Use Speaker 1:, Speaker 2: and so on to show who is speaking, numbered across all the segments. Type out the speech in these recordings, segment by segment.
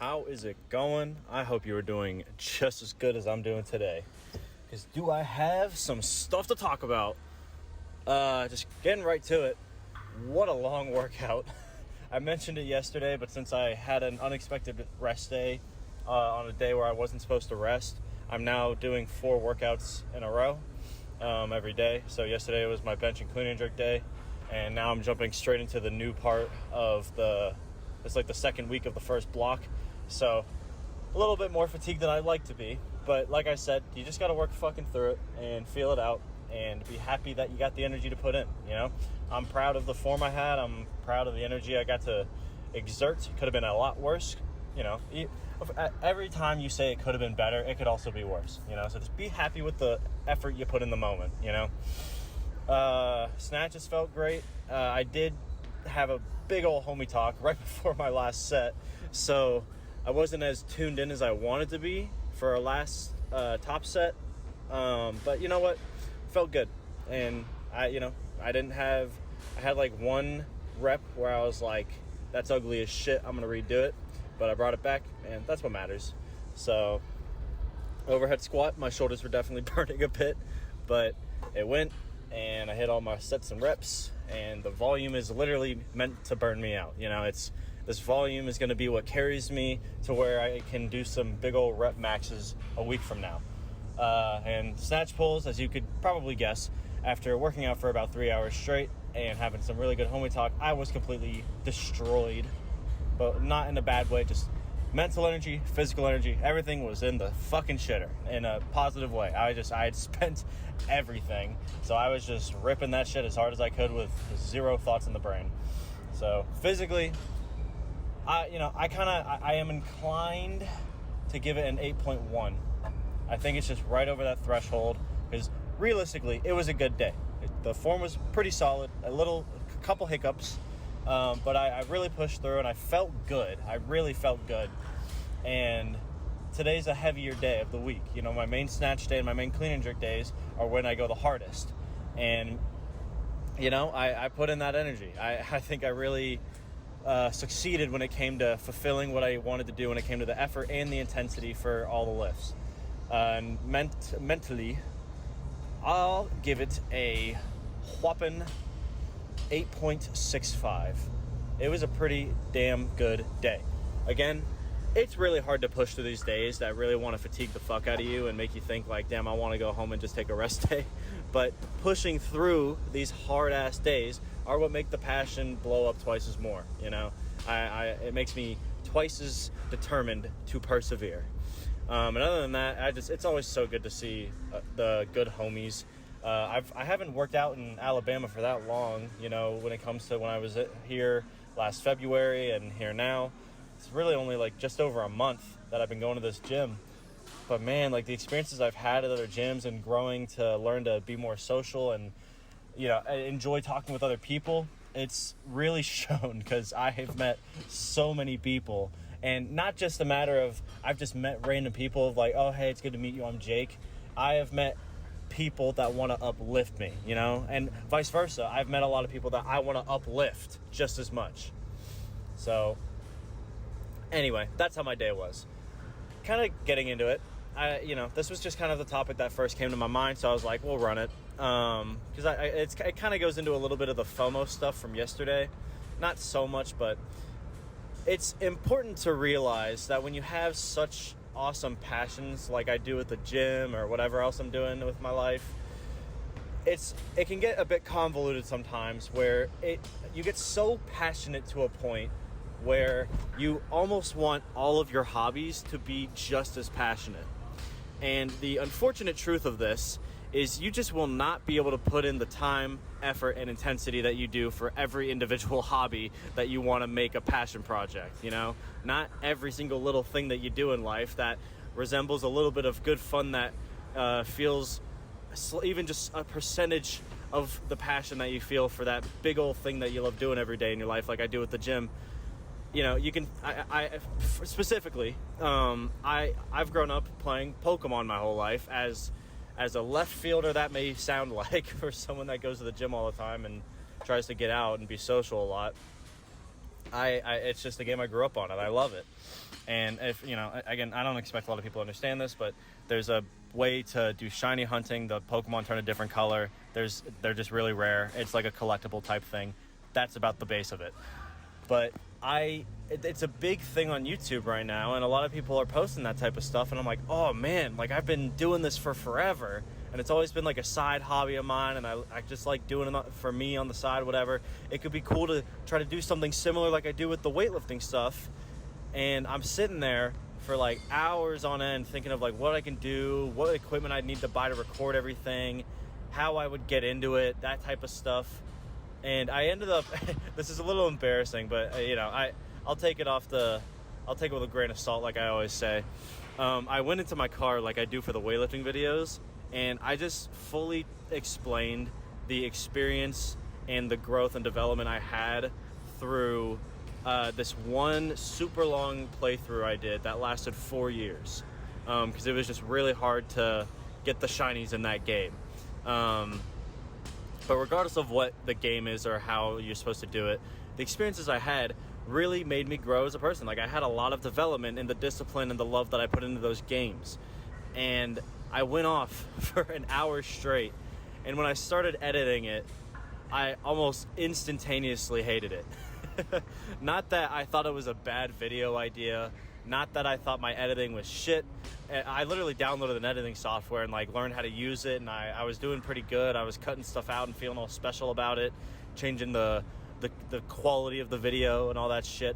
Speaker 1: How is it going? I hope you are doing just as good as I'm doing today. Because do I have some stuff to talk about? Just getting right to it. What a long workout. I mentioned it yesterday, but since I had an unexpected rest day on a day where I wasn't supposed to rest, I'm now doing 4 workouts in a row every day. So yesterday was my bench and clean and jerk day, and now I'm jumping straight into the new part of it's like the second week of the first block. So a little bit more fatigued than I'd like to be, but like I said, you just got to work fucking through it and feel it out and be happy that you got the energy to put in. I'm proud of the form I had. I'm proud of the energy I got to exert. It could have been a lot worse. Every time you say it could have been better, it could also be worse. So just be happy with the effort you put in the moment. Snatches felt great. I did have a big old homie talk right before my last set, so I wasn't as tuned in as I wanted to be for our last top set, but you know what, felt good. And I had like one rep where I was like, that's ugly as shit, I'm gonna redo it, but I brought it back, and that's what matters. So overhead squat, my shoulders were definitely burning a bit, but it went, and I hit all my sets and reps, and the volume is literally meant to burn me out. This volume is going to be what carries me to where I can do some big old rep maxes a week from now. And snatch pulls, as you could probably guess, after working out for about 3 hours straight and having some really good homie talk, I was completely destroyed, but not in a bad way, just mental energy, physical energy, everything was in the fucking shitter in a positive way. I had spent everything, so I was just ripping that shit as hard as I could with zero thoughts in the brain. So physically, I am inclined to give it an 8.1. I think it's just right over that threshold, because realistically, it was a good day. The form was pretty solid, a couple hiccups, but I really pushed through, and I felt good. I really felt good. And today's a heavier day of the week. My main snatch day and my main clean and jerk days are when I go the hardest. And, I put in that energy. I think I really succeeded when it came to fulfilling what I wanted to do, when it came to the effort and the intensity for all the lifts. And mentally, I'll give it a whopping 8.65. It was a pretty damn good day. Again, it's really hard to push through these days that really want to fatigue the fuck out of you and make you think like, damn, I want to go home and just take a rest day. But pushing through these hard-ass days are what make the passion blow up twice as more. It makes me twice as determined to persevere. And other than that, it's always so good to see the good homies. I haven't worked out in Alabama for that long, when it comes to when I was here last February and here now. It's really only like just over a month that I've been going to this gym. But man, like the experiences I've had at other gyms and growing to learn to be more social and, enjoy talking with other people, it's really shown, because I have met so many people. And not just a matter of I've just met random people of like, oh, hey, it's good to meet you, I'm Jake. I have met people that want to uplift me, and vice versa. I've met a lot of people that I want to uplift just as much. So anyway, that's how my day was. Kind of getting into it. This was just kind of the topic that first came to my mind, so I was like, we'll run it. Because it kind of goes into a little bit of the FOMO stuff from yesterday. Not so much, but it's important to realize that when you have such awesome passions like I do at the gym or whatever else I'm doing with my life, it can get a bit convoluted sometimes, where you get so passionate to a point where you almost want all of your hobbies to be just as passionate. And the unfortunate truth of this is you just will not be able to put in the time, effort, and intensity that you do for every individual hobby that you want to make a passion project. Not every single little thing that you do in life that resembles a little bit of good fun that feels even just a percentage of the passion that you feel for that big old thing that you love doing every day in your life, like I do at the gym. You can, I specifically, I've grown up playing Pokemon my whole life. As a left fielder, that may sound like, for someone that goes to the gym all the time and tries to get out and be social a lot, it's just a game I grew up on, and I love it. And if, you know, again, I don't expect a lot of people to understand this, but there's a way to do shiny hunting. The Pokemon turn a different color. They're just really rare. It's like a collectible type thing. That's about the base of it. But it's a big thing on YouTube right now, and a lot of people are posting that type of stuff, and I'm like, oh man, like I've been doing this for forever, and it's always been like a side hobby of mine, and I just like doing it for me on the side, whatever. It could be cool to try to do something similar like I do with the weightlifting stuff. And I'm sitting there for like hours on end thinking of like what I can do, what equipment I'd need to buy to record everything, how I would get into it, that type of stuff. And I ended up, this is a little embarrassing, but you know, I'll take it with a grain of salt, like I always say. I went into my car like I do for the weightlifting videos, and I just fully explained the experience and the growth and development I had through this one super long playthrough I did that lasted 4 years, because it was just really hard to get the shinies in that game. But regardless of what the game is or how you're supposed to do it, the experiences I had really made me grow as a person. Like, I had a lot of development in the discipline and the love that I put into those games. And I went off for an hour straight, and when I started editing it, I almost instantaneously hated it. Not that I thought it was a bad video idea, not that I thought my editing was shit. I literally downloaded an editing software and like learned how to use it, and I was doing pretty good. I was cutting stuff out and feeling all special about it, changing the quality of the video and all that shit.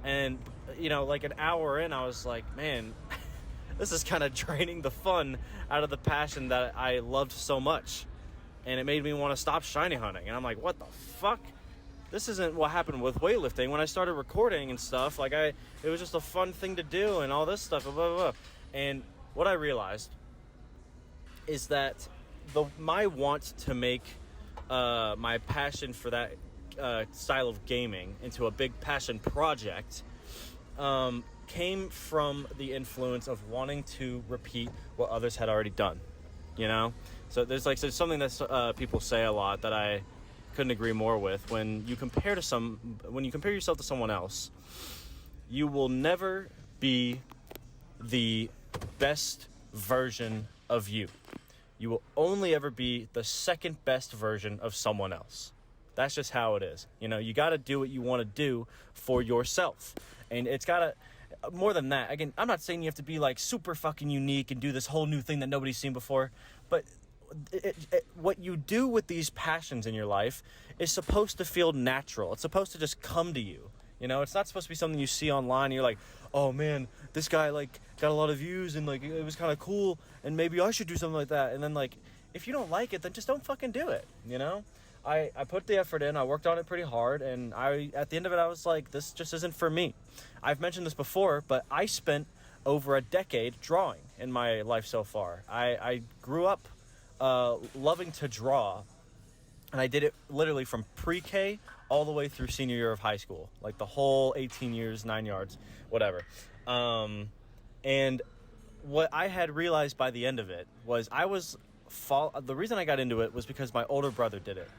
Speaker 1: And you know, like an hour in, I was like, man, this is kind of draining the fun out of the passion that I loved so much. And it made me want to stop shiny hunting. And I'm like, what the fuck? This isn't what happened with weightlifting. When I started recording and stuff, like it was just a fun thing to do and all this stuff, blah, blah, blah. And what I realized is that my want to make my passion for that style of gaming into a big passion project came from the influence of wanting to repeat what others had already done, you know? So there's something that people say a lot that I couldn't agree more with. When you compare yourself to someone else, you will never be the best version of you. You will only ever be the second best version of someone else. That's just how it is. You know, you got to do what you want to do for yourself. And it's got to, more than that, again, I'm not saying you have to be like super fucking unique and do this whole new thing that nobody's seen before, but what you do with these passions in your life is supposed to feel natural. It's supposed to just come to you. You know, it's not supposed to be something you see online and you're like, oh man, this guy like got a lot of views and like it was kind of cool and maybe I should do something like that. And then like, if you don't like it, then just don't fucking do it, you know? I put the effort in, I worked on it pretty hard, and at the end of it, I was like, this just isn't for me. I've mentioned this before, but I spent over a decade drawing in my life so far. I grew up loving to draw, and I did it literally from pre-K all the way through senior year of high school, like the whole 18 years, 9 yards, whatever. And what I had realized by the end of it was the reason I got into it was because my older brother did it.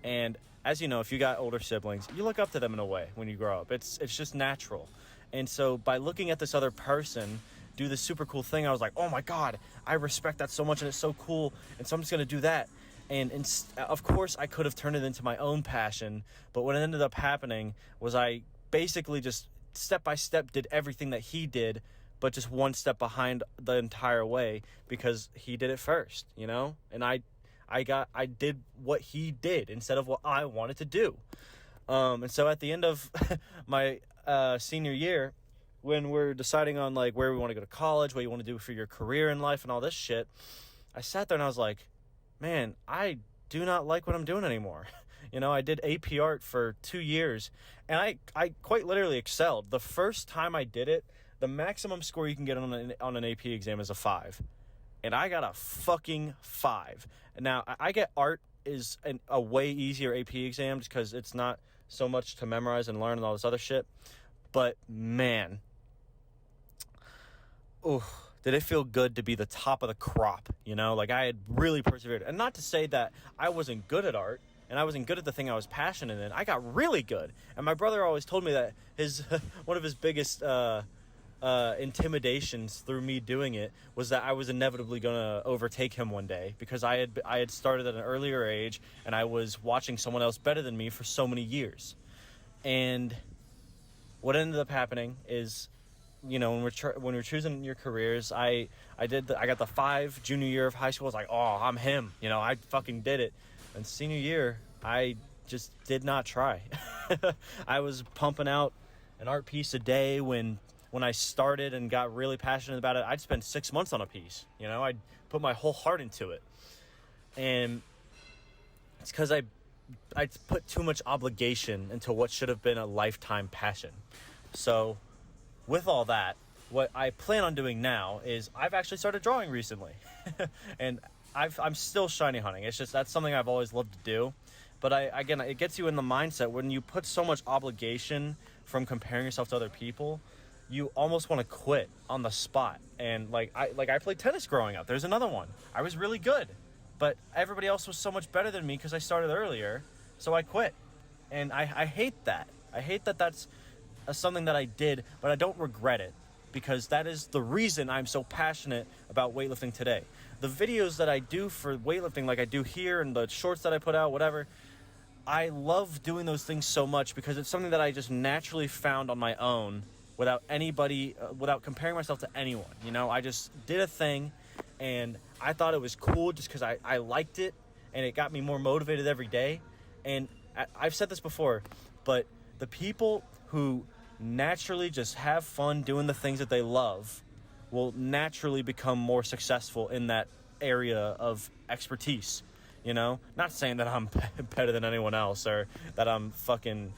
Speaker 1: And as you know, if you got older siblings, you look up to them in a way when you grow up. It's just natural. And so by looking at this other person do this super cool thing, I was like, oh my God, I respect that so much and it's so cool. And so I'm just going to do that. And of course I could have turned it into my own passion. But what ended up happening was I basically just step by step did everything that he did, but just one step behind the entire way because he did it first, you know? And I did what he did instead of what I wanted to do. And so at the end of my senior year, when we're deciding on like where we want to go to college, what you want to do for your career in life and all this shit, I sat there and I was like, man, I do not like what I'm doing anymore. You know, I did AP art for 2 years and I quite literally excelled. The first time I did it, the maximum score you can get on an AP exam is a 5. And I got a fucking 5. Now, I get art is a way easier AP exam just because it's not so much to memorize and learn and all this other shit. But, man, did it feel good to be the top of the crop, you know? Like, I had really persevered. And not to say that I wasn't good at art and I wasn't good at the thing I was passionate in. I got really good. And my brother always told me that one of his biggest intimidations through me doing it was that I was inevitably going to overtake him one day, because I had started at an earlier age, and I was watching someone else better than me for so many years. And what ended up happening is, you know, when we're choosing your careers, I got the 5 junior year of high school. I was like, oh, I'm him. You know, I fucking did it. And senior year, I just did not try. I was pumping out an art piece a day when I started and got really passionate about it. I'd spend 6 months on a piece. You know, I'd put my whole heart into it. And it's because I put too much obligation into what should have been a lifetime passion. So with all that, what I plan on doing now is I've actually started drawing recently. And I'm still shiny hunting. It's just, that's something I've always loved to do. But again, it gets you in the mindset when you put so much obligation from comparing yourself to other people, you almost want to quit on the spot. And I played tennis growing up. There's another one. I was really good, but everybody else was so much better than me because I started earlier. So I quit. And I hate that. I hate that that's something that I did, but I don't regret it, because that is the reason I'm so passionate about weightlifting today. The videos that I do for weightlifting, like I do here, and the shorts that I put out, whatever, I love doing those things so much because it's something that I just naturally found on my own without comparing myself to anyone. You know, I just did a thing and I thought it was cool just because I liked it, and it got me more motivated every day. And I've said this before, but the people who naturally just have fun doing the things that they love will naturally become more successful in that area of expertise. You know, not saying that I'm better than anyone else or that I'm fucking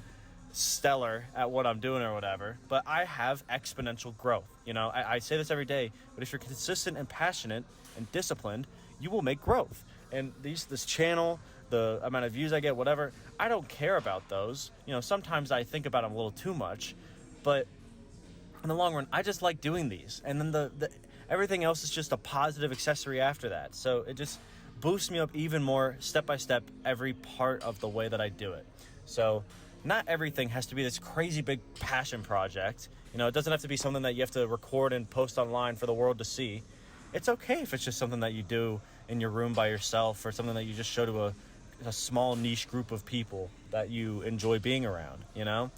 Speaker 1: stellar at what I'm doing or whatever, but I have exponential growth. You know, I say this every day, but if you're consistent and passionate and disciplined, you will make growth. And this channel, the amount of views I get, whatever, I don't care about those. You know, sometimes I think about them a little too much, but in the long run, I just like doing these. And then the everything else is just a positive accessory after that. So it just boosts me up even more step by step every part of the way that I do it. So not everything has to be this crazy big passion project. You know, it doesn't have to be something that you have to record and post online for the world to see. It's okay if it's just something that you do in your room by yourself, or something that you just show to a small niche group of people that you enjoy being around, you know?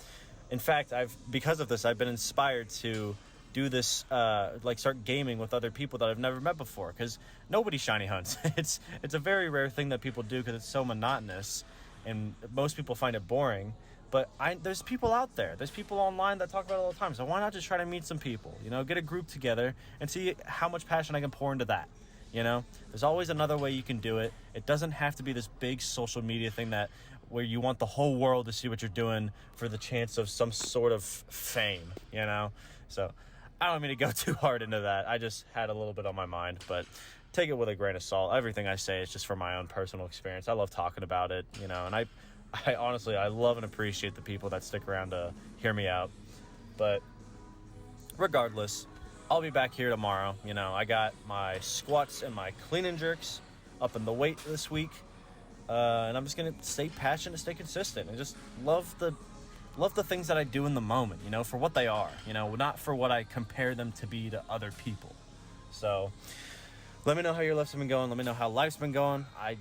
Speaker 1: In fact, because of this, I've been inspired to do this, start gaming with other people that I've never met before, because nobody shiny hunts. It's a very rare thing that people do because it's so monotonous, and most people find it boring. But there's people out there. There's people online that talk about it all the time. So why not just try to meet some people, you know, get a group together and see how much passion I can pour into that. You know, there's always another way you can do it. It doesn't have to be this big social media thing where you want the whole world to see what you're doing for the chance of some sort of fame, you know? So I don't mean to go too hard into that. I just had a little bit on my mind, but take it with a grain of salt. Everything I say is just from my own personal experience. I love talking about it, you know, and I honestly, I love and appreciate the people that stick around to hear me out. But regardless, I'll be back here tomorrow. You know, I got my squats and my clean and jerks up in the weight this week. And I'm just going to stay passionate, stay consistent, and just love the things that I do in the moment, you know, for what they are, you know, not for what I compare them to be to other people. So let me know how your life's been going. Let me know how life's been going. I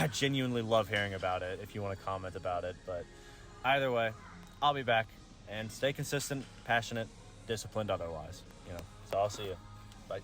Speaker 1: genuinely love hearing about it if you want to comment about it. But either way, I'll be back, and stay consistent, passionate, disciplined otherwise, you know. So I'll see you. Bye.